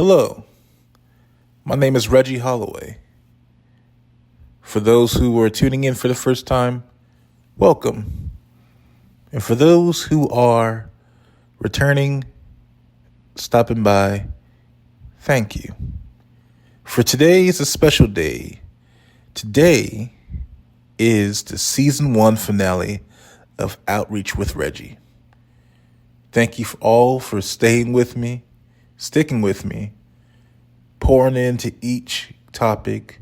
Hello, my name is Reggie Holloway. For those who are tuning in for the first time, welcome. And for those who are returning, stopping by, thank you. For today is a special day. Today is the season 1 finale of Outreach with Reggie. Thank you all for staying with me, sticking with me, pouring into each topic,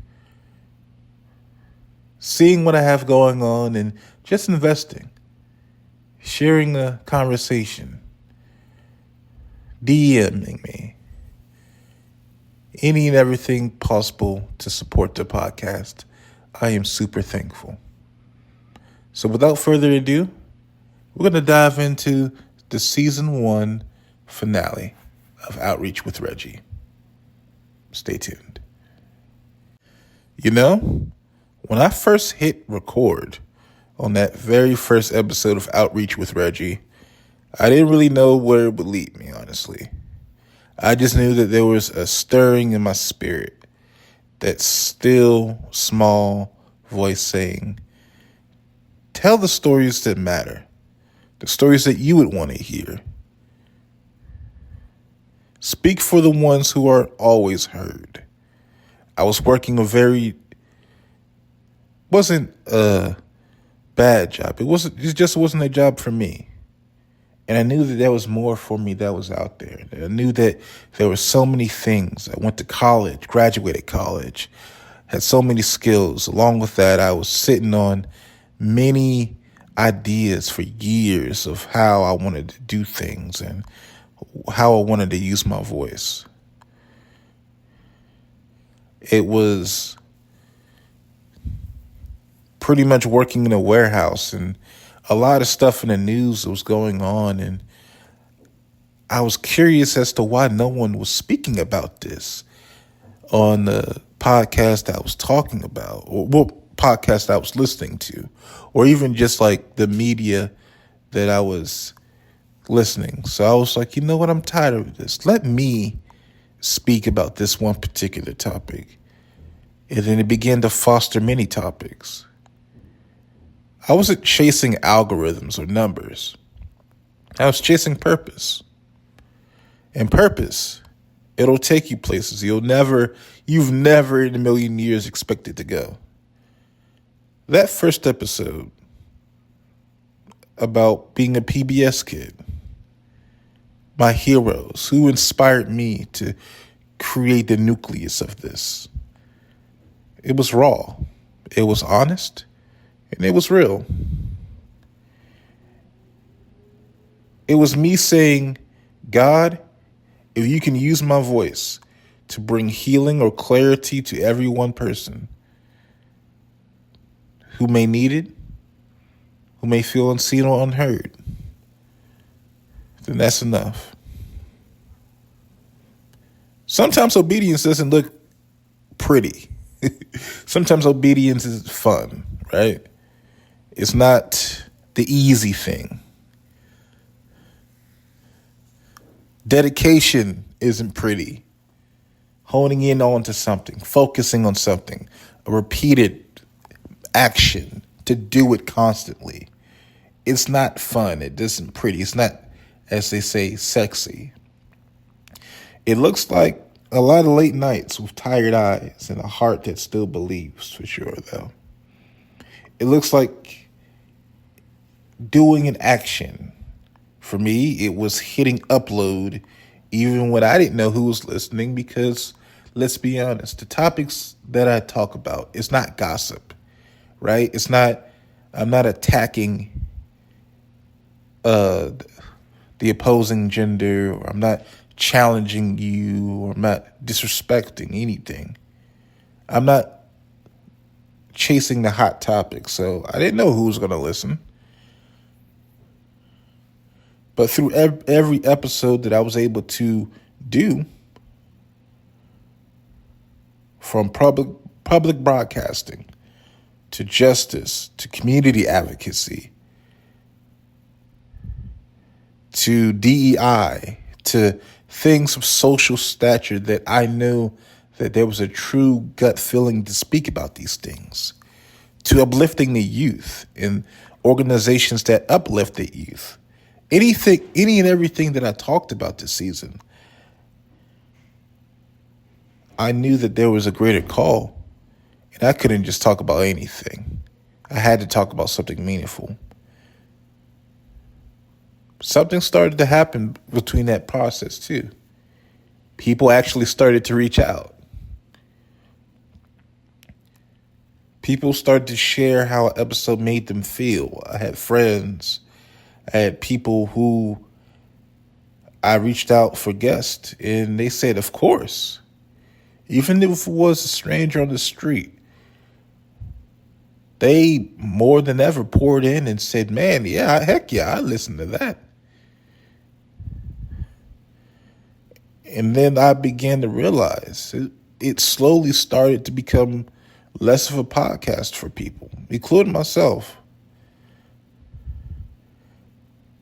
seeing what I have going on, and just investing, sharing a conversation, DMing me, any and everything possible to support the podcast. I am super thankful. So without further ado, we're going to dive into the season 1 finale of Outreach with Reggie. Stay tuned. You know, when I first hit record on that very first episode of Outreach with Reggie, I didn't really know where it would lead me, honestly. I just knew that there was a stirring in my spirit, that still small voice saying, tell the stories that matter, the stories that you would want to hear. Speak for the ones who aren't always heard. I was working wasn't a bad job. It just wasn't a job for me. And I knew that there was more for me that was out there. I knew that there were so many things. I went to college, graduated college, had so many skills. Along with that, I was sitting on many ideas for years of how I wanted to do things and how I wanted to use my voice. It was pretty much working in a warehouse, and a lot of stuff in the news was going on, and I was curious as to why no one was speaking about this on the podcast I was talking about, or what podcast I was listening to, or even just like the media that I was listening. So I was like, you know what, I'm tired of this. Let me speak about this one particular topic. And then it began to foster many topics. I wasn't chasing algorithms or numbers. I was chasing purpose. And purpose, it'll take you places you've never in a million years expected to go. That first episode about being a PBS kid, my heroes who inspired me to create the nucleus of this. It was raw, it was honest, and it was real. It was me saying, God, if you can use my voice to bring healing or clarity to every one person who may need it, who may feel unseen or unheard, then that's enough. Sometimes obedience doesn't look pretty. Sometimes obedience is fun, right? It's not the easy thing. Dedication isn't pretty. Honing in onto something, focusing on something, a repeated action to do it constantly. It's not fun. It isn't pretty. It's not, as they say, sexy. It looks like a lot of late nights with tired eyes and a heart that still believes, for sure, though. It looks like doing an action. For me, it was hitting upload even when I didn't know who was listening, because let's be honest, the topics that I talk about, it's not gossip, right? I'm not attacking the opposing gender, or I'm not challenging you, or I'm not disrespecting anything. I'm not chasing the hot topic, so I didn't know who was going to listen. But through every episode that I was able to do, from public broadcasting to justice to community advocacy to DEI to things of social stature that I knew that there was a true gut feeling to speak about these things, to uplifting the youth and organizations that uplift the youth. Any and everything that I talked about this season, I knew that there was a greater call, and I couldn't just talk about anything. I had to talk about something meaningful. Something started to happen between that process, too. People actually started to reach out. People started to share how an episode made them feel. I had friends, I had people who I reached out for guests, and they said, of course. Even if it was a stranger on the street, they more than ever poured in and said, man, yeah, heck yeah, I listened to that. And then I began to realize it slowly started to become less of a podcast for people, including myself.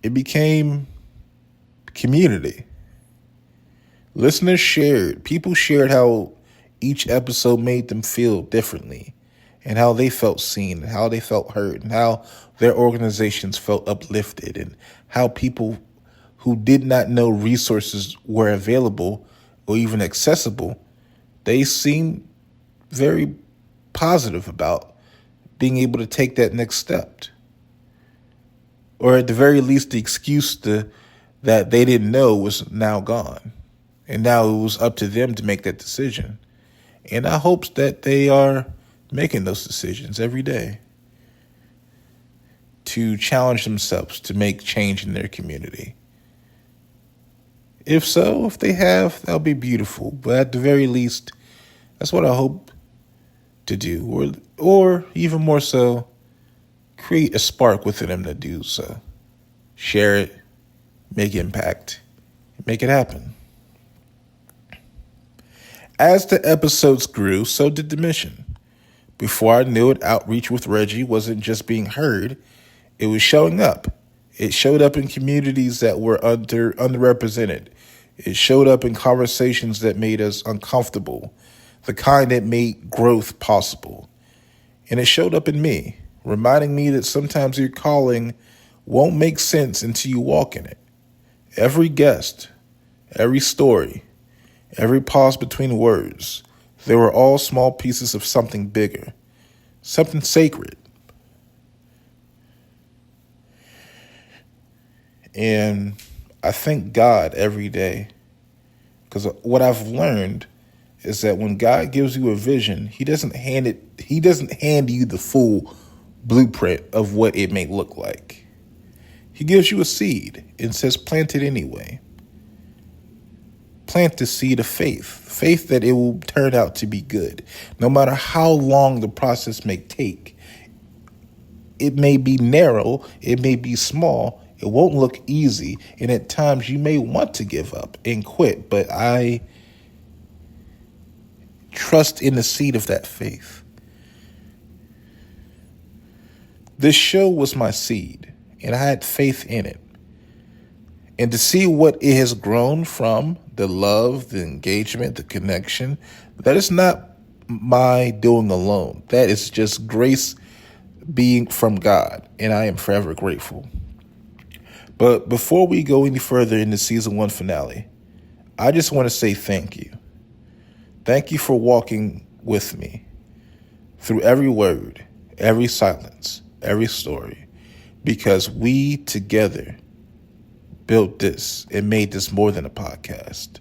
It became community. Listeners shared, people shared how each episode made them feel differently, and how they felt seen, and how they felt heard, and how their organizations felt uplifted, and how people who did not know resources were available or even accessible, they seemed very positive about being able to take that next step. Or at the very least, the excuse that they didn't know was now gone. And now it was up to them to make that decision. And I hope that they are making those decisions every day to challenge themselves to make change in their community. If so, if they have, that'll be beautiful. But at the very least, that's what I hope to do. Or even more so, create a spark within them to do so. Share it, make impact, make it happen. As the episodes grew, so did the mission. Before I knew it, outreach with Reggie wasn't just being heard, it was showing up. It showed up in communities that were underrepresented. It showed up in conversations that made us uncomfortable, the kind that made growth possible. And it showed up in me, reminding me that sometimes your calling won't make sense until you walk in it. Every guest, every story, every pause between words, they were all small pieces of something bigger, something sacred. And I thank God every day, because what I've learned is that when God gives you a vision, He doesn't hand you the full blueprint of what it may look like. He gives you a seed and says, plant it anyway. Plant the seed of faith that it will turn out to be good. No matter how long the process may take, it may be narrow, it may be small, it won't look easy, and at times you may want to give up and quit, but I trust in the seed of that faith. This show was my seed, and I had faith in it. And to see what it has grown from, the love, the engagement, the connection, that is not my doing alone. That is just grace being from God, and I am forever grateful. But before we go any further in the season 1 finale, I just want to say thank you. Thank you for walking with me through every word, every silence, every story, because we together built this and made this more than a podcast.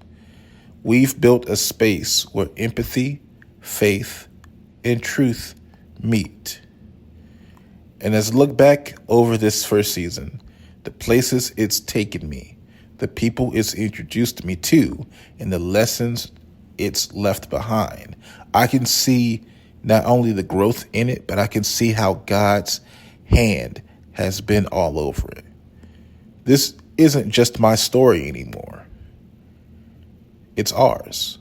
We've built a space where empathy, faith, and truth meet. And as I look back over this first season, the places it's taken me, the people it's introduced me to, and the lessons it's left behind, I can see not only the growth in it, but I can see how God's hand has been all over it. This isn't just my story anymore. It's ours.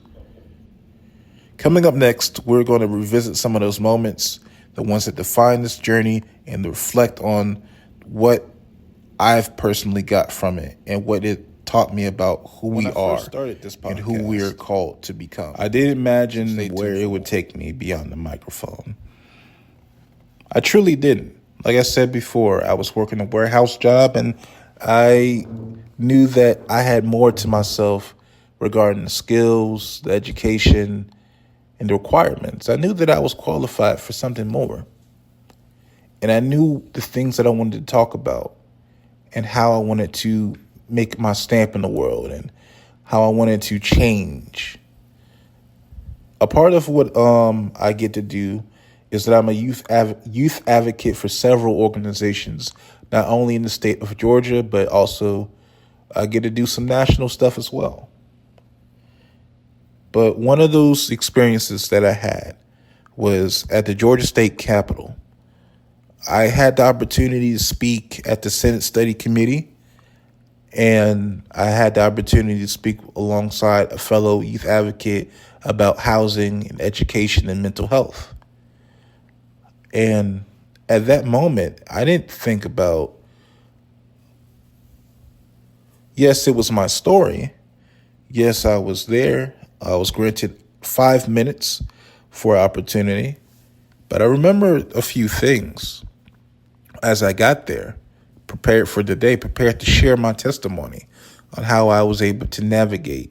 Coming up next, we're going to revisit some of those moments, the ones that define this journey, and reflect on what I've personally got from it and what it taught me about who we are and who we are called to become. I didn't imagine where it would take me beyond the microphone. I truly didn't. Like I said before, I was working a warehouse job, and I knew that I had more to myself regarding the skills, the education, and the requirements. I knew that I was qualified for something more. And I knew the things that I wanted to talk about and how I wanted to make my stamp in the world and how I wanted to change. A part of what I get to do is that I'm a youth advocate for several organizations, not only in the state of Georgia, but also I get to do some national stuff as well. But one of those experiences that I had was at the Georgia State Capitol. I had the opportunity to speak at the Senate Study Committee, and I had the opportunity to speak alongside a fellow youth advocate about housing and education and mental health. And at that moment, I didn't think about, yes, it was my story. Yes, I was there. I was granted 5 minutes for opportunity. But I remember a few things as I got there, prepared for the day, prepared to share my testimony on how I was able to navigate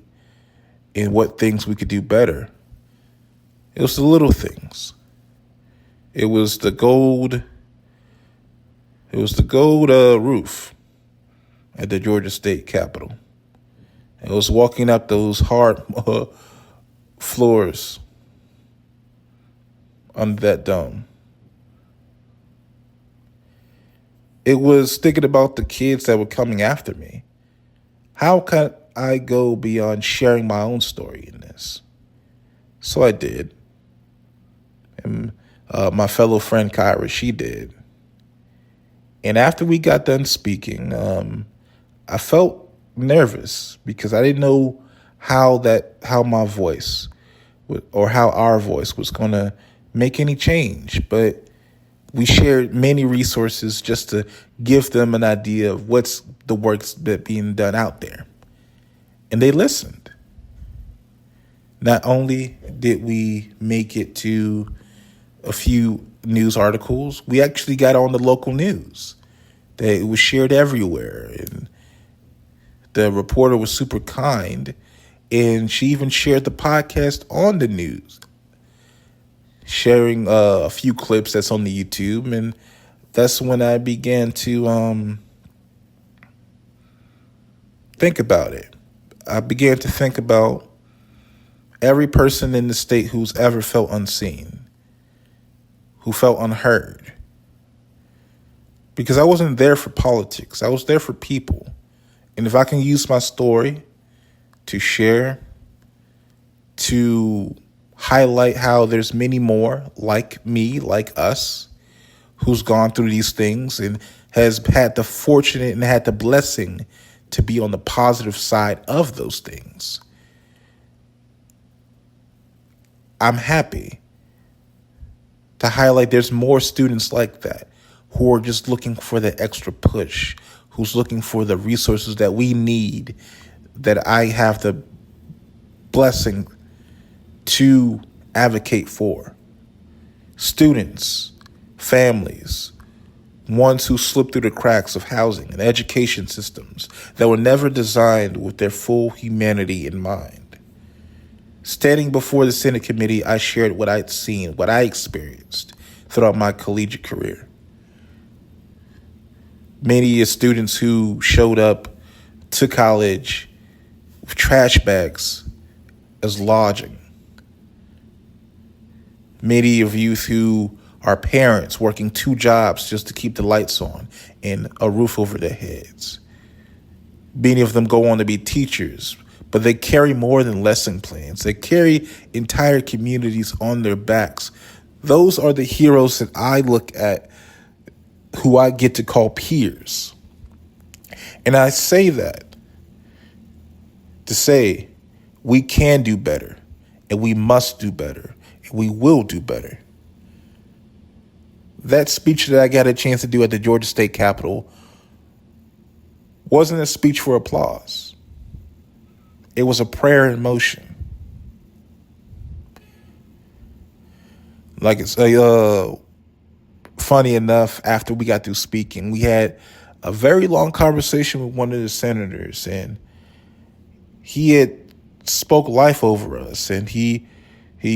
and what things we could do better. It was the little things. It was the gold roof at the Georgia State Capitol. It was walking up those hard floors under that dome. It was thinking about the kids that were coming after me. How can I go beyond sharing my own story in this? So I did. And my fellow friend Kyra, she did. And after we got done speaking, I felt nervous because I didn't know how my voice or how our voice was going to make any change. But we shared many resources just to give them an idea of what's the works that being done out there. And they listened. Not only did we make it to a few news articles, we actually got on the local news. It was shared everywhere. And the reporter was super kind. And she even shared the podcast on the news, sharing a few clips that's on the YouTube. And that's when I began to think about it. I began to think about every person in the state who's ever felt unseen, who felt unheard. Because I wasn't there for politics. I was there for people. And if I can use my story to share, to highlight how there's many more like me, like us, who's gone through these things and has had the fortunate and had the blessing to be on the positive side of those things, I'm happy to highlight there's more students like that who are just looking for the extra push, who's looking for the resources that we need, that I have the blessing to advocate for. Students, families, ones who slip through the cracks of housing and education systems that were never designed with their full humanity in mind. Standing before the Senate committee, I shared what I'd seen, what I experienced throughout my collegiate career. Many students who showed up to college with trash bags as lodging. Many of youth who are parents working 2 jobs just to keep the lights on and a roof over their heads. Many of them go on to be teachers, but they carry more than lesson plans. They carry entire communities on their backs. Those are the heroes that I look at, who I get to call peers. And I say that to say we can do better, and we must do better, and we will do better. That speech that I got a chance to do at the Georgia State Capitol wasn't a speech for applause. It was a prayer in motion. Like it's funny enough, after we got through speaking, we had a very long conversation with one of the senators, and he had spoke life over us, and he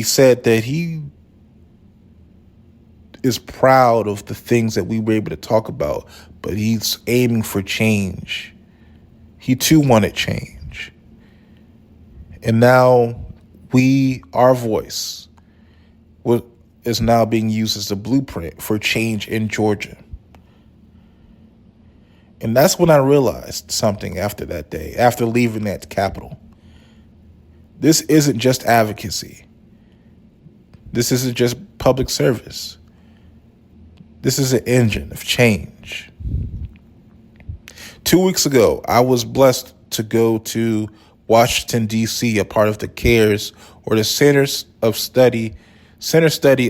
said that he is proud of the things that we were able to talk about, but he's aiming for change. He too wanted change. And now our voice is now being used as the blueprint for change in Georgia. And that's when I realized something after that day, after leaving that Capitol. This isn't just advocacy. This isn't just public service. This is an engine of change. 2 weeks ago, I was blessed to go to Washington, D.C., a part of the CARES, or the Center Study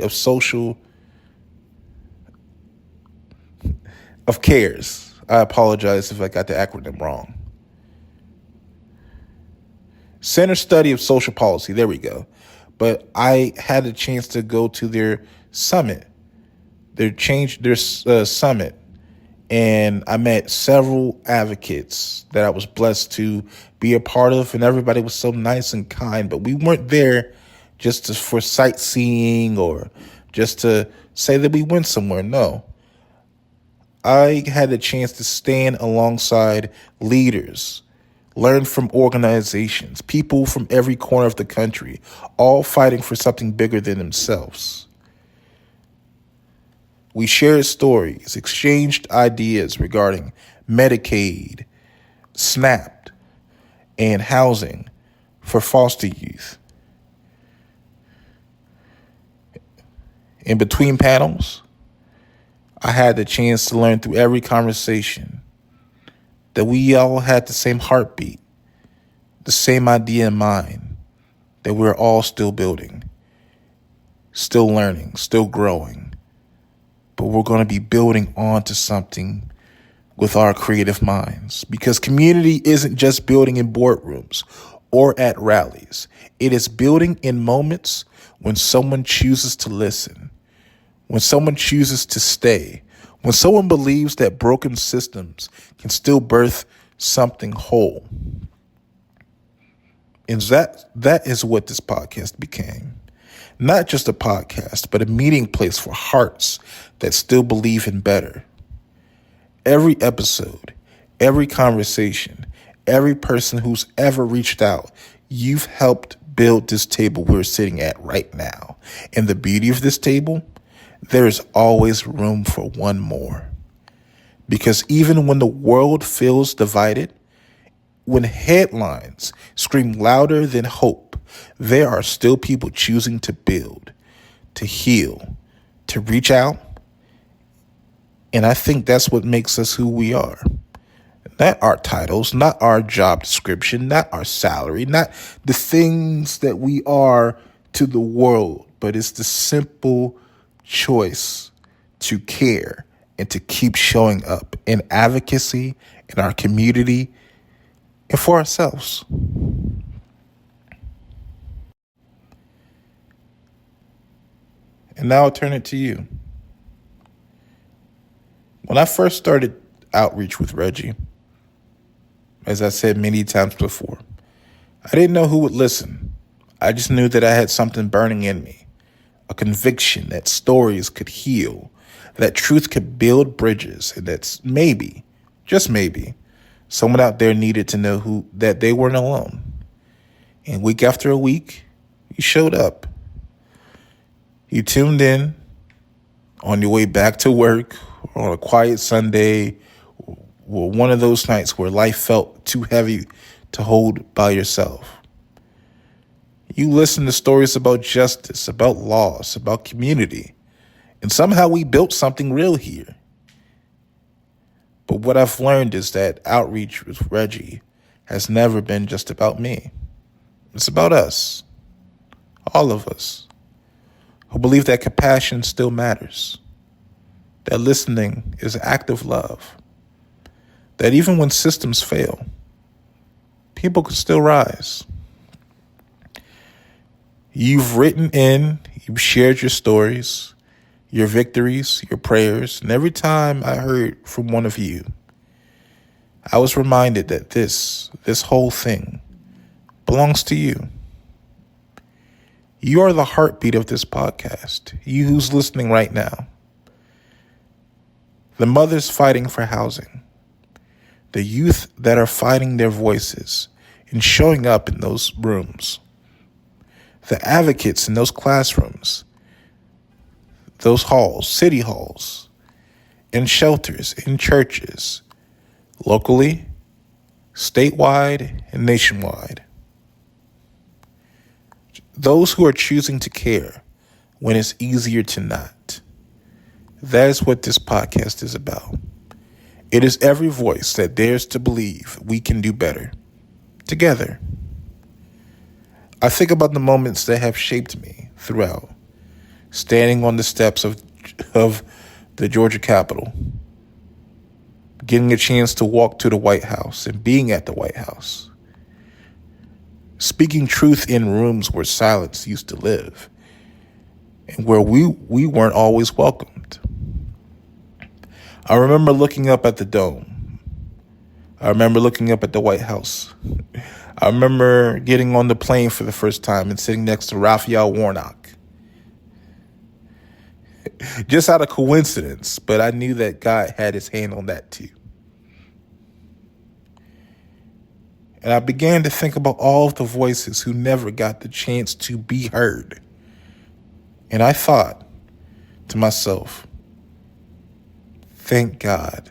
of Social of CARES. I apologize if I got the acronym wrong. Center Study of Social Policy. There we go. But I had a chance to go to their summit, their summit, and I met several advocates that I was blessed to be a part of, and everybody was so nice and kind. But we weren't there just for sightseeing or just to say that we went somewhere. No. I had a chance to stand alongside leaders, learn from organizations, people from every corner of the country, all fighting for something bigger than themselves. We shared stories, exchanged ideas regarding Medicaid, SNAP, and housing for foster youth. In between panels, I had the chance to learn through every conversation that we all had the same heartbeat, the same idea in mind, that we're all still building, still learning, still growing. But we're going to be building onto something with our creative minds, because community isn't just building in boardrooms or at rallies. It is building in moments when someone chooses to listen, when someone chooses to stay, when someone believes that broken systems can still birth something whole. And that is what this podcast became. Not just a podcast, but a meeting place for hearts that still believe in better. Every episode, every conversation, every person who's ever reached out, you've helped build this table we're sitting at right now. And the beauty of this table, there is always room for one more. Because even when the world feels divided, when headlines scream louder than hope, there are still people choosing to build, to heal, to reach out. And I think that's what makes us who we are. Not our titles, not our job description, not our salary, not the things that we are to the world, but it's the simple choice to care and to keep showing up in advocacy in our community and for ourselves. And now I'll turn it to you. When I first started outreach with Reggie, as I said many times before, I didn't know who would listen. I just knew that I had something burning in me, a conviction that stories could heal, that truth could build bridges, and that maybe, just maybe, someone out there needed to know that they weren't alone. And week after week, you showed up. You tuned in on your way back to work, or on a quiet Sunday, or one of those nights where life felt too heavy to hold by yourself. You listened to stories about justice, about loss, about community, and somehow we built something real here. But what I've learned is that outreach with Reggie has never been just about me. It's about us, all of us, who believe that compassion still matters, that listening is an act of love, that even when systems fail, people could still rise. You've written in, you've shared your stories, your victories, your prayers, and every time I heard from one of you, I was reminded that this whole thing belongs to you. You are the heartbeat of this podcast. You who's listening right now. The mothers fighting for housing. The youth that are fighting their voices and showing up in those rooms. The advocates in those classrooms. Those halls, city halls, in shelters, in churches, locally, statewide, and nationwide. Those who are choosing to care when it's easier to not. That is what this podcast is about. It is every voice that dares to believe we can do better together. I think about the moments that have shaped me throughout, standing on the steps of the Georgia Capitol, getting a chance to walk to the White House and being at the White House, speaking truth in rooms where silence used to live and where we weren't always welcomed. I remember looking up at the dome. I remember looking up at the White House. I remember getting on the plane for the first time and sitting next to Raphael Warnock. Just out of coincidence, but I knew that God had his hand on that too. And I began to think about all of the voices who never got the chance to be heard. And I thought to myself, thank God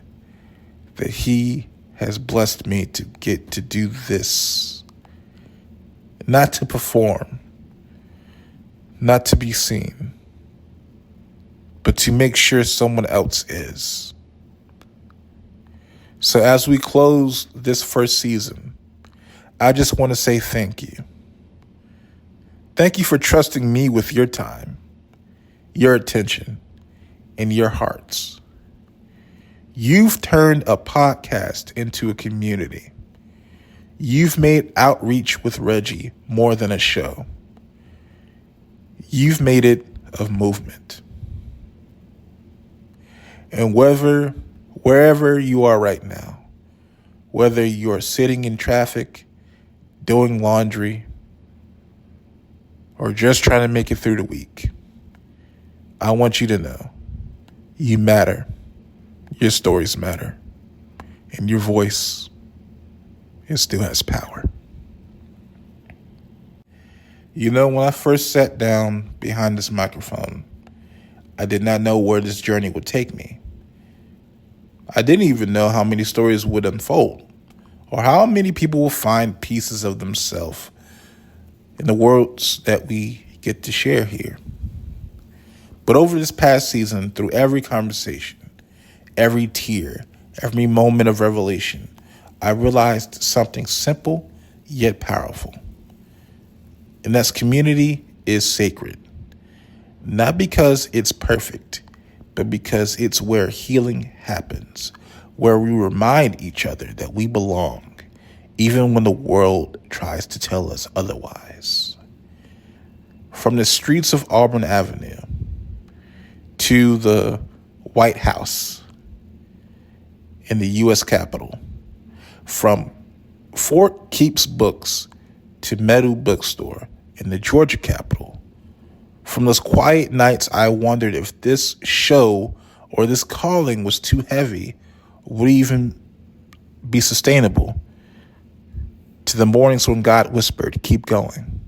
that he has blessed me to get to do this. Not to perform, not to be seen, but to make sure someone else is. So as we close this first season, I just want to say thank you. Thank you for trusting me with your time, your attention, and your hearts. You've turned a podcast into a community. You've made outreach with Reggie more than a show. You've made it a movement. And wherever you are right now, whether you're sitting in traffic, doing laundry, or just trying to make it through the week, I want you to know you matter. Your stories matter. And your voice, it still has power. You know, when I first sat down behind this microphone, I did not know where this journey would take me. I didn't even know how many stories would unfold or how many people will find pieces of themselves in the worlds that we get to share here. But over this past season, through every conversation, every tear, every moment of revelation, I realized something simple yet powerful. And that's community is sacred. Not because it's perfect, but because it's where healing happens, where we remind each other that we belong, even when the world tries to tell us otherwise. From the streets of Auburn Avenue to the White House in the U.S. Capitol, from Fort Keeps Books to Meadow Bookstore in the Georgia Capitol. From those quiet nights, I wondered if this show or this calling was too heavy, would even be sustainable, to the mornings when God whispered, keep going.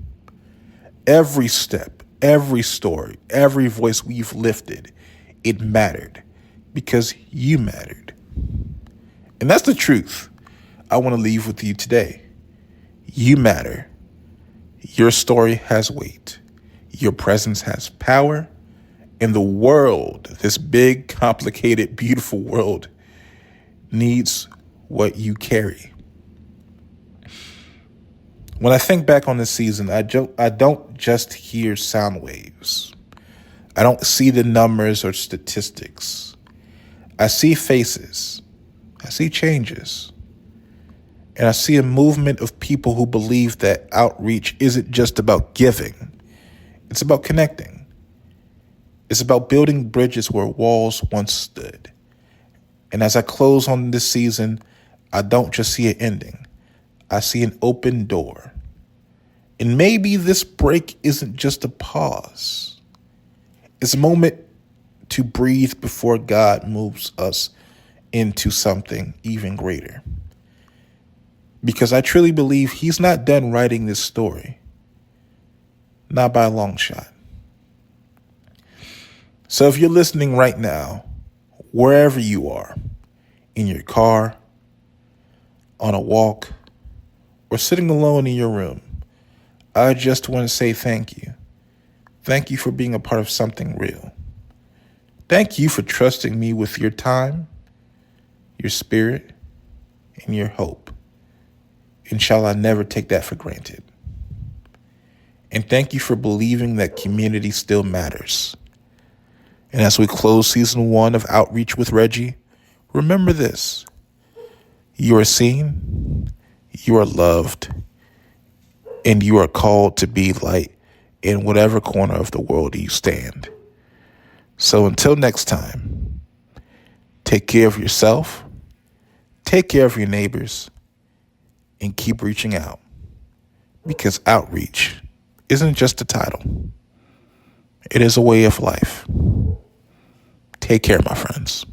Every step, every story, every voice we've lifted, it mattered because you mattered. And that's the truth I want to leave with you today. You matter. Your story has weight. Your presence has power. And the world, this big, complicated, beautiful world, needs what you carry. When I think back on this season, I don't just hear sound waves. I don't see the numbers or statistics. I see faces. I see changes. And I see a movement of people who believe that outreach isn't just about giving, it's about connecting. It's about building bridges where walls once stood. And as I close on this season, I don't just see an ending, I see an open door. And maybe this break isn't just a pause, it's a moment to breathe before God moves us into something even greater. Because I truly believe He's not done writing this story, not by a long shot. So if you're listening right now, wherever you are, in your car, on a walk, or sitting alone in your room, I just want to say thank you. Thank you for being a part of something real. Thank you for trusting me with your time, your spirit, and your hope. And shall I never take that for granted. And thank you for believing that community still matters. And as we close season 1 of Outreach with Reggie, remember this: you are seen, you are loved, and you are called to be light in whatever corner of the world you stand. So until next time, take care of yourself, take care of your neighbors, and keep reaching out. Because outreach isn't just a title, it is a way of life. Take care, my friends.